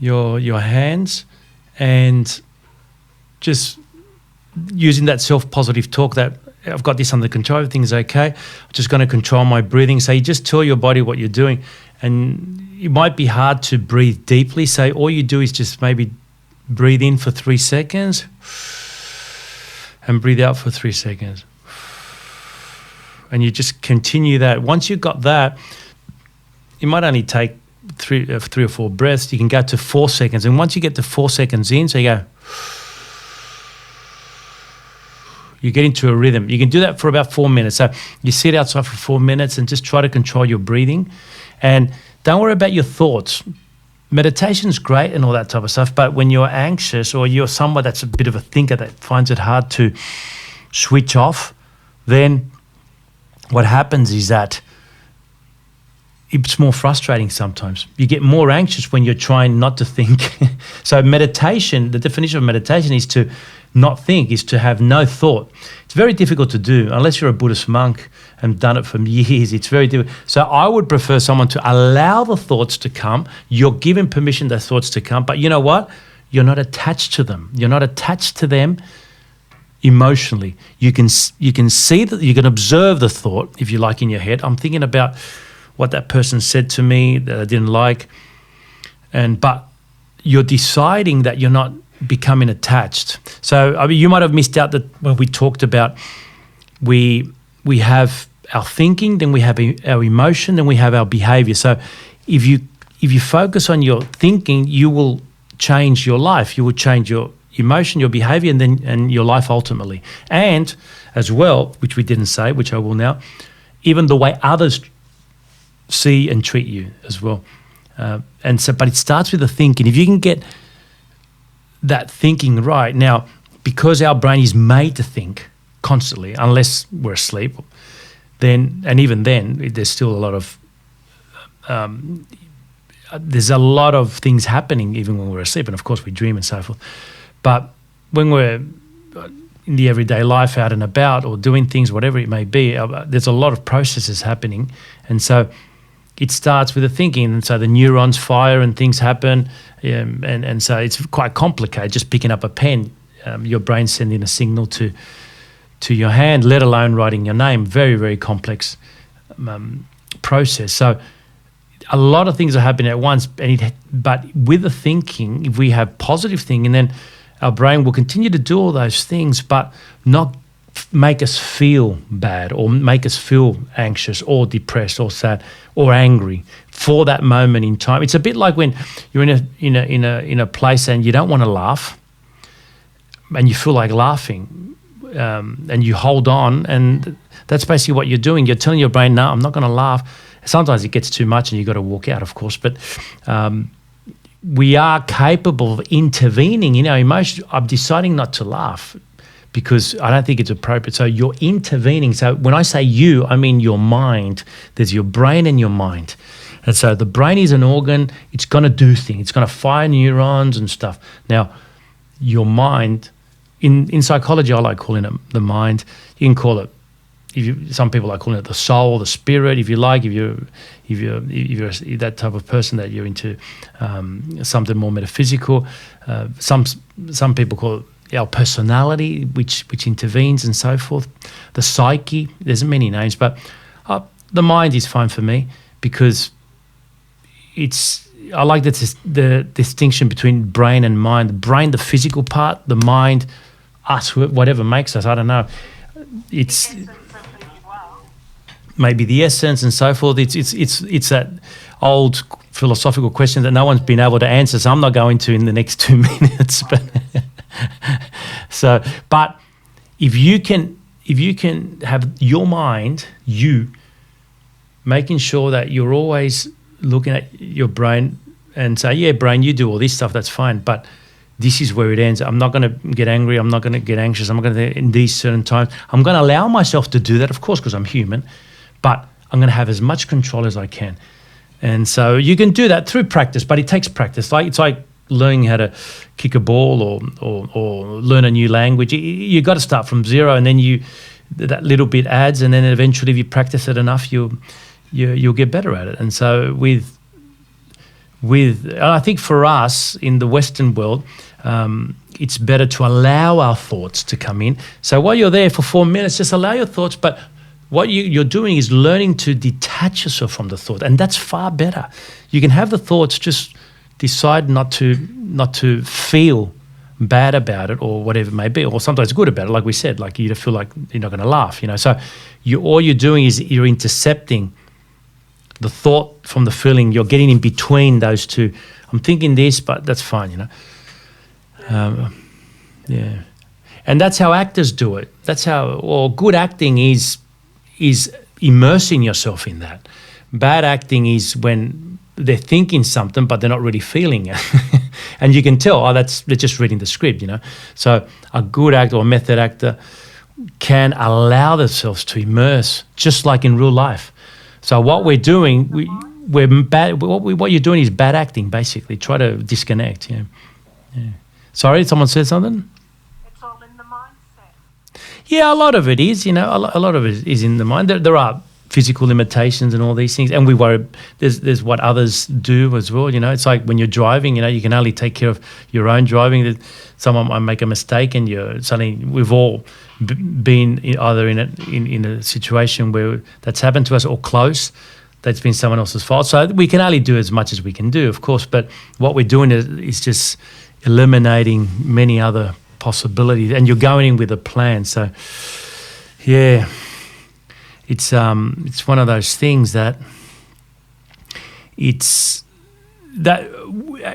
hands, and just using that self-positive talk that I've got this under control, everything's okay. I'm just going to control my breathing. So you just tell your body what you're doing, and it might be hard to breathe deeply. So all you do is just maybe breathe in for 3 seconds and breathe out for 3 seconds. And you just continue that. Once you've got that, it might only take three or four breaths. You can go to 4 seconds. And once you get to 4 seconds in, so you go, you get into a rhythm. You can do that for about 4 minutes. So you sit outside for 4 minutes and just try to control your breathing. And don't worry about your thoughts. Meditation's great and all that type of stuff, but when you're anxious or you're someone that's a bit of a thinker that finds it hard to switch off, then what happens is that it's more frustrating sometimes. You get more anxious when you're trying not to think. So meditation, the definition of meditation is to not think, is to have no thought. It's very difficult to do unless you're a Buddhist monk and done it for years. It's very difficult. So I would prefer someone to allow the thoughts to come. You're given permission the thoughts to come, but you know what? You're not attached to them. You're not attached to them emotionally. You can see that, you can observe the thought, if you like, in your head. I'm thinking about what that person said to me that I didn't like, but you're deciding that you're not becoming attached. So I mean, you might have missed out that when we talked about we have our thinking, then we have our emotion, then we have our behavior. So if you focus on your thinking, you will change your life. You will change your emotion, your behavior, and your life ultimately. And as well, which we didn't say, which I will now, even the way others see and treat you as well. But it starts with the thinking. If you can get that thinking right, now, because our brain is made to think constantly, unless we're asleep, even then, there's still a lot of things happening even when we're asleep, and of course we dream and so forth. But when we're in the everyday life, out and about, or doing things, whatever it may be, there's a lot of processes happening, and so it starts with the thinking, and so the neurons fire and things happen, and so it's quite complicated. Just picking up a pen your brain sending a signal to your hand, let alone writing your name. Very, very complex process. So a lot of things are happening at once, but with the thinking, if we have positive thinking, then our brain will continue to do all those things, but not make us feel bad or make us feel anxious or depressed or sad or angry for that moment in time. It's a bit like when you're in a place and you don't want to laugh, and you feel like laughing, and you hold on, and that's basically what you're doing. You're telling your brain, "No, I'm not going to laugh." Sometimes it gets too much, and you've got to walk out, of course. But we are capable of intervening in our emotions. I'm deciding not to laugh because I don't think it's appropriate. So you're intervening. So when I say you, I mean your mind. There's your brain and your mind. And so the brain is an organ. It's going to do things. It's going to fire neurons and stuff. Now, your mind, in psychology, I like calling it the mind. You can call it, some people like calling it the soul, the spirit, if you like. If you're that type of person that you're into something more metaphysical. Some people call it our personality, which intervenes and so forth. The psyche, there's many names, but the mind is fine for me because I like the distinction between brain and mind. The brain, the physical part, the mind, us, whatever makes us, I don't know. It's maybe the essence and so forth. It's that old philosophical question that no one's been able to answer, so I'm not going to in the next 2 minutes. But if you can have your mind, you making sure that you're always looking at your brain and say, yeah, brain, you do all this stuff, that's fine, but this is where it ends. I'm not going to get angry. I'm not going to get anxious. I'm not going to, in these certain times, I'm going to allow myself to do that, of course, because I'm human, but I'm going to have as much control as I can. And so you can do that through practice, but it takes practice. It's like learning how to kick a ball or learn a new language. You got to start from zero, and then that little bit adds, and then eventually, if you practice it enough, you'll get better at it. And so I think for us in the Western world, it's better to allow our thoughts to come in. So while you're there for 4 minutes, just allow your thoughts, but what you're doing is learning to detach yourself from the thought, and that's far better. You can have the thoughts, just decide not to feel bad about it or whatever it may be, or sometimes good about it, like we said, like you feel like you're not going to laugh, So all you're doing is you're intercepting the thought from the feeling. You're getting in between those two. I'm thinking this, but that's fine, Yeah. And that's how actors do it. That's how, good acting is immersing yourself in that. Bad acting is when they're thinking something, but they're not really feeling it. And you can tell, they're just reading the script, So a good actor or method actor can allow themselves to immerse, just like in real life. So what we're doing, what you're doing is bad acting, basically. Try to disconnect, yeah. Sorry, someone said something? It's all in the mindset. Yeah, a lot of it is, a lot of it is in the mind. There are physical limitations and all these things, and we worry. There's what others do as well. It's like when you're driving. You can only take care of your own driving. Someone might make a mistake, and we've all been either in a situation where that's happened to us or close. That's been someone else's fault. So we can only do as much as we can do, of course. But what we're doing is just eliminating many other possibilities, and you're going in with a plan. So, yeah. It's one of those things that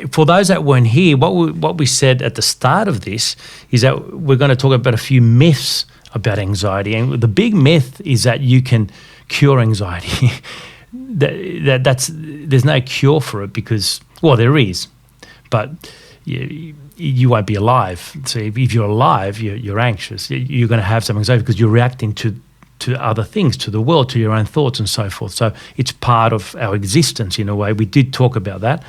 for those that weren't here, what we said at the start of this is that we're going to talk about a few myths about anxiety, and the big myth is that you can cure anxiety. There's no cure for it because, there is, but you won't be alive. So if you're alive, you're anxious. You're going to have some anxiety because you're reacting to other things, to the world, to your own thoughts and so forth. So it's part of our existence in a way. We did talk about that,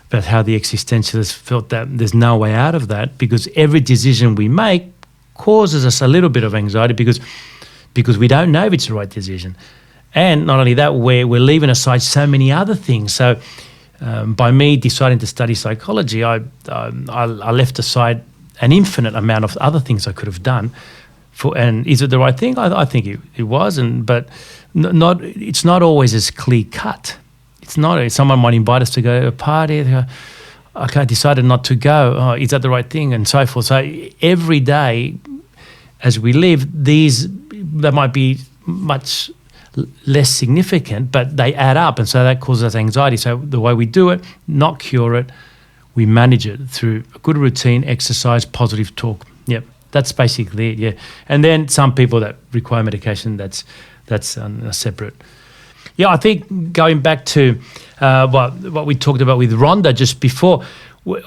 about how the existentialists felt that there's no way out of that because every decision we make causes us a little bit of anxiety because we don't know if it's the right decision. And not only that, we're leaving aside so many other things. So by me deciding to study psychology, I left aside an infinite amount of other things I could have done. And is it the right thing? I think it was, but it's not always as clear cut. It's not. Someone might invite us to go to a party. They go, okay, I decided not to go. Oh, is that the right thing? And so forth. So every day, as we live, that might be much less significant, but they add up, and so that causes us anxiety. So the way we do it, not cure it, we manage it through a good routine, exercise, positive talk. Yep, that's basically it. Yeah, and then some people that require medication, that's a separate. Yeah, I think going back to what we talked about with Rhonda just before,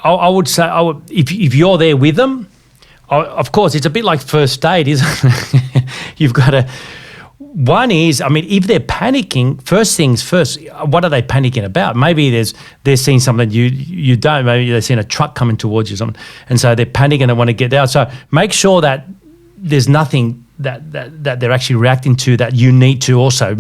I would say if you're there with them, of course, it's a bit like first aid, isn't it? You've got to. One is, I mean, if they're panicking, first things first, what are they panicking about? Maybe they're seeing something you don't. Maybe they're seeing a truck coming towards you or something, and so they're panicking and want to get out. So make sure that there's nothing that they're actually reacting to that you need to also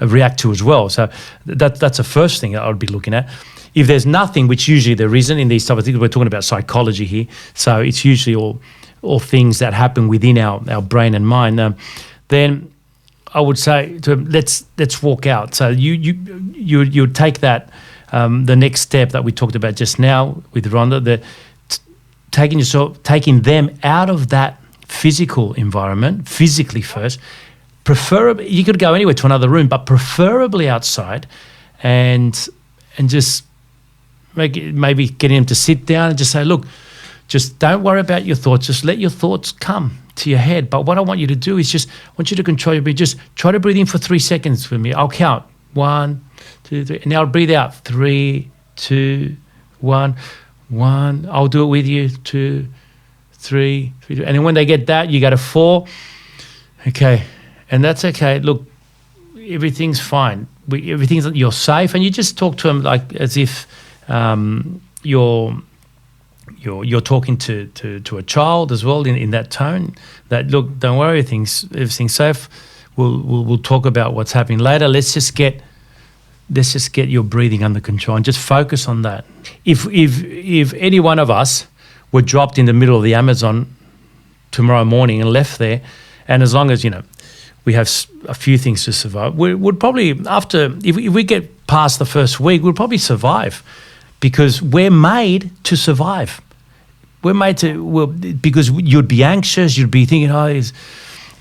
react to as well. So that's the first thing that I would be looking at. If there's nothing, which usually there isn't in these type of things, we're talking about psychology here, so it's usually all things that happen within our brain and mind. Then I would say to them, let's walk out. So you take that the next step that we talked about just now with Rhonda, taking them out of that physical environment, physically first. Preferably, you could go anywhere to another room, but preferably outside, and just maybe getting them to sit down and just say, look, just don't worry about your thoughts. Just let your thoughts come to your head. But what I want you to do is I want you to control your breathing. Just try to breathe in for 3 seconds with me. I'll count 1, 2, 3, and now I'll breathe out 3, 2, 1, 1. I'll do it with you. 2, 3, 3, 2. And then when they get that, you go to 4. Okay, and that's okay. Look, everything's fine. You're safe, and you just talk to them like as if you're talking to a child as well in that tone. That look, don't worry, everything's safe. We'll talk about what's happening later. Let's just get your breathing under control and just focus on that. If any one of us were dropped in the middle of the Amazon tomorrow morning and left there, and as long as we have a few things to survive, we would probably if we get past the first week, we'll probably survive. Because we're made to survive. We're made to, because you'd be anxious, you'd be thinking, is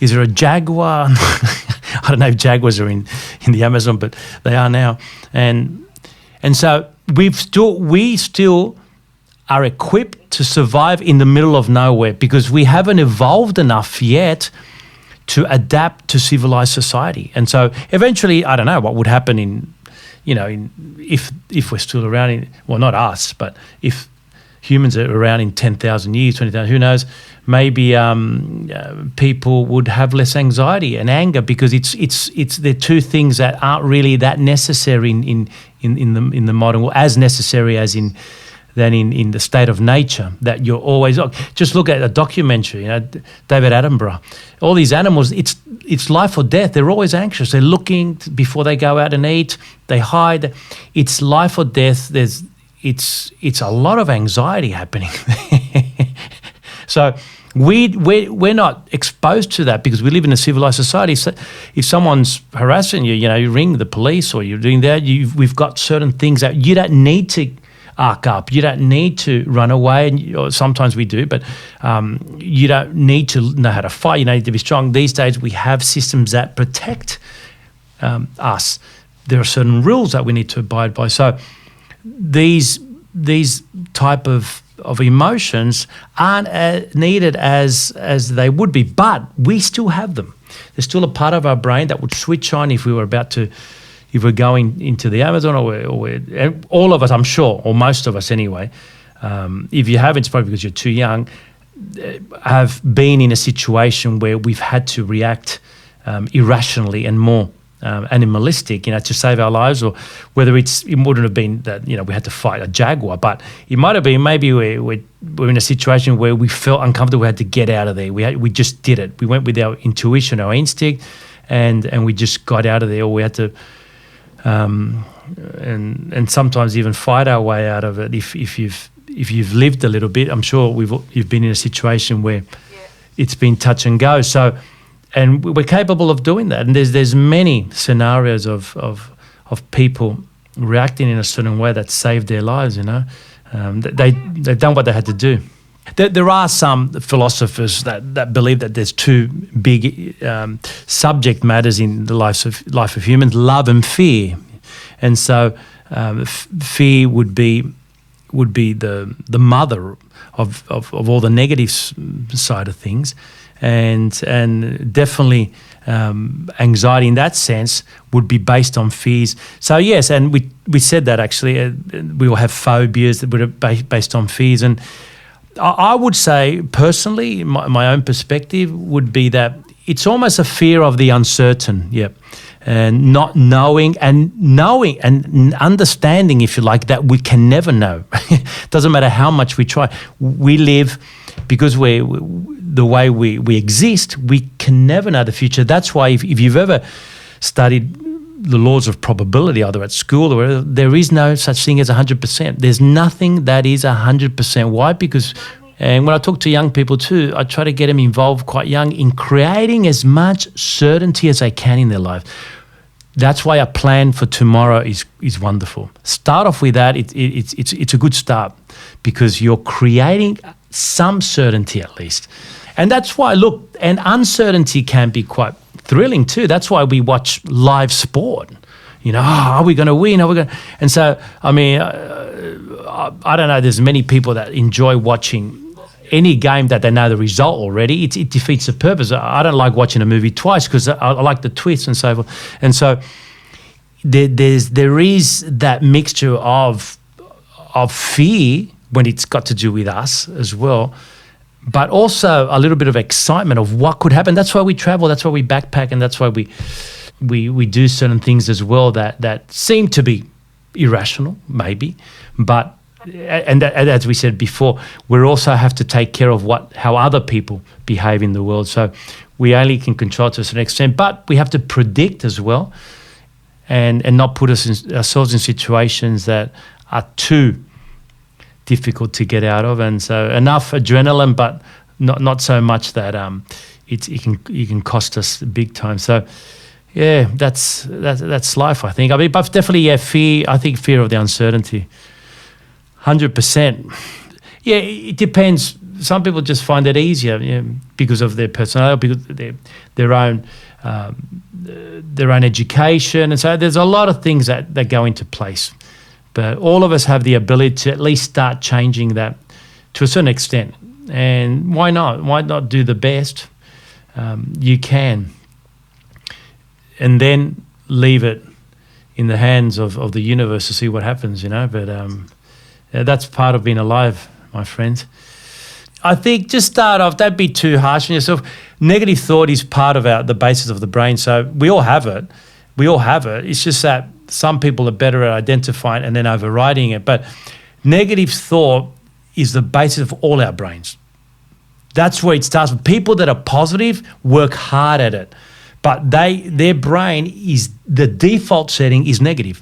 there a jaguar? I don't know if jaguars are in the Amazon, but they are now. And so we still are equipped to survive in the middle of nowhere because we haven't evolved enough yet to adapt to civilized society. And so eventually, I don't know what would happen if we're still around, well, not us, but if humans are around in 10,000 years, 20,000, who knows, maybe people would have less anxiety and anger because they're two things that aren't really that necessary in the modern world, as necessary as in the state of nature, that you're always. Just look at a documentary, David Attenborough. All these animals, it's life or death. They're always anxious. They're looking before they go out and eat. They hide. It's life or death. It's a lot of anxiety happening. So we're not exposed to that because we live in a civilized society. So if someone's harassing you, you ring the police or you're doing that. We've got certain things that you don't need to arc up. You don't need to run away, or sometimes we do, but you don't need to know how to fight. You need to be strong. These days we have systems that protect us. There are certain rules that we need to abide by. So these type of emotions aren't needed as they would be, but we still have them. There's still a part of our brain that would switch on if we're going into the Amazon, or all of us, I'm sure, or most of us anyway. If you haven't, it's probably because you're too young. Have been in a situation where we've had to react irrationally and more animalistic, to save our lives, or whether it wouldn't have been that we had to fight a jaguar, but it might have been maybe we're in a situation where we felt uncomfortable. We had to get out of there. We just did it. We went with our intuition, our instinct, and we just got out of there. Or we had to. And sometimes even fight our way out of it if if you've lived a little bit, I'm sure you've been in a situation where it's been touch and go. So, and we're capable of doing that. And there's many scenarios of people reacting in a certain way that saved their lives. They've done what they had to do. There are some philosophers that believe that there's two big subject matters in the life of humans: love and fear. And so fear would be the mother of all the negative side of things, and definitely anxiety in that sense would be based on fears. So yes, and we said that actually we will have phobias that are based on fears. And I would say personally, my own perspective would be that it's almost a fear of the uncertain. Yep. And not knowing and understanding, if you like, that we can never know. Doesn't matter how much we try. We live because the way we exist, we can never know the future. That's why if you've ever studied the laws of probability, either at school or wherever, there is no such thing as 100%. There's nothing that is 100%. Why? Because, and when I talk to young people too, I try to get them involved quite young in creating as much certainty as I can in their life. That's why a plan for tomorrow is wonderful. Start off with that. It's a good start because you're creating some certainty at least. And that's why, look, and uncertainty can be quite thrilling too. That's why we watch live sport. Are we going to win? And so, I mean, I don't know, there's many people that enjoy watching any game that they know the result already. It defeats the purpose. I don't like watching a movie twice because I like the twists and so forth. And so there is that mixture of fear when it's got to do with us as well, but also a little bit of excitement of what could happen. That's why we travel. That's why we backpack, and that's why we do certain things as well that seem to be irrational, maybe, but. And as we said before, we also have to take care of how other people behave in the world. So we only can control to a certain extent, but we have to predict as well, and not put ourselves in situations that are too difficult to get out of. And so enough adrenaline, but not so much that it can cost us big time. So yeah, that's life, I think. I mean, but definitely fear. I think fear of the uncertainty. 100%. Yeah, it depends. Some people just find it easier because of their personality, because of their own education. And so there's a lot of things that go into place. But all of us have the ability to at least start changing that to a certain extent. And why not? Why not do the best you can? And then leave it in the hands of the universe to see what happens, But that's part of being alive, my friends. I think just start off, don't be too harsh on yourself. Negative thought is part of the basis of the brain, so we all have it. It's just that some people are better at identifying and then overriding it. But negative thought is the basis of all our brains. That's where it starts. People that are positive work hard at it. But their brain the default setting is negative.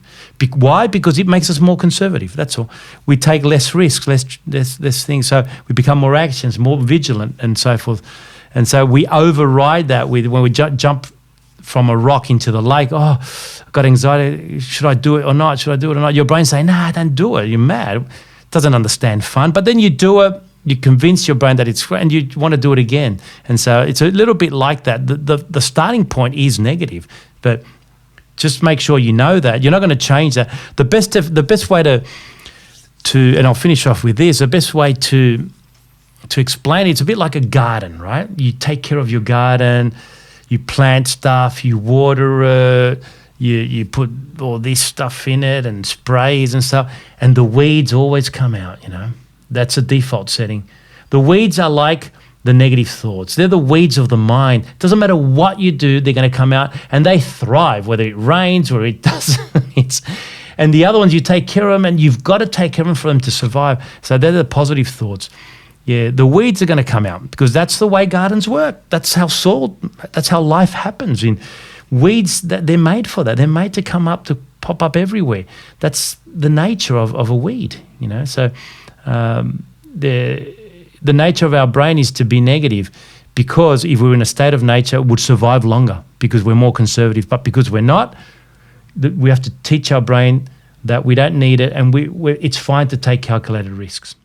Why? Because it makes us more conservative. That's all. We take less risks, less things. So we become more anxious, more vigilant, and so forth. And so we override that when we jump from a rock into the lake. Oh, I've got anxiety. Should I do it or not? Your brain's saying, nah, don't do it. You're mad. It doesn't understand fun. But then you do it. You convince your brain that it's great and you want to do it again. And so it's a little bit like that. The starting point is negative, but just make sure you know that. You're not going to change that. The best way to and I'll finish off with this, the best way to explain it's a bit like a garden, right? You take care of your garden, you plant stuff, you water it, you put all this stuff in it and sprays and stuff, and the weeds always come out, That's a default setting. The weeds are like the negative thoughts. They're the weeds of the mind. Doesn't matter what you do, they're going to come out and they thrive, whether it rains or it doesn't. And the other ones, you take care of them, and you've got to take care of them for them to survive. So they're the positive thoughts. Yeah, the weeds are going to come out because that's the way gardens work. That's how life happens. Weeds, they're made for that. They're made to come up, to pop up everywhere. That's the nature of a weed, So The nature of our brain is to be negative, because if we were in a state of nature, it would survive longer because we're more conservative. But because we're not, we have to teach our brain that we don't need it, and it's fine to take calculated risks.